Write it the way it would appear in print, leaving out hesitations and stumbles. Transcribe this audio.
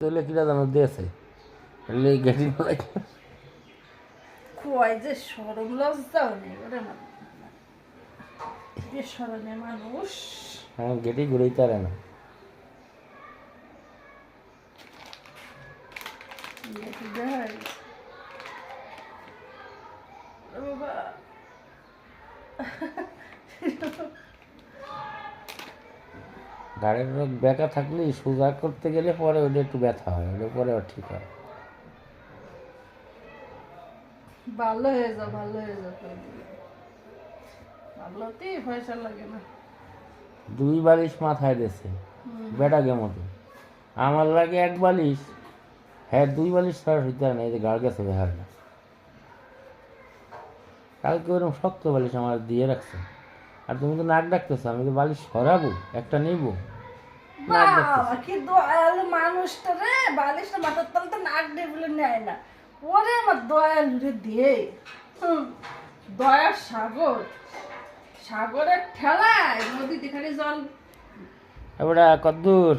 তাহলে কিরা জানো দিয়েছে তাহলে গেটি কয় যে সরম লজ্জাও নেই ওরে বেসরমে মানুষ। হ্যাঁ গেটি ঘুরেই তারে না বাবা গাড়ির রোগ ব্যথা থাকলে সোজা করতে গেলে পরে ওটা একটু ব্যথা হয় ওটা পরে আর ঠিক হয়। ভালো হয়ে যাও ভালো হয়ে যাও ভালোতেই পয়সা লাগে না। 2 বালিশ মাথায় দিয়েছে বেটাকে মতো, আমার লাগে 1 বালিশ, হ্যাঁ 2 বালিশ ছাড়া হইতে হয় না। এই যে গাড় গেছে বেহার না, কালকে ওরকম শক্ত বালিশ আমার দিয়ে রাখছে। আর তুমি তো নাক ডাকতেছো, আমি তো বালিশ সরাবো একটা নিব নাক ডাকতেছো। বাবা কি দয়ালু মানুষটা রে, বালিশটা মাথার তল তো নাক দিয়ে বলে নেয় না। ওরে আমার দয়ালু রে দিয়ে দয়ার সাগর, সাগরের ঠেলায় নদীতে খালি জল। এবারে কদ্দূর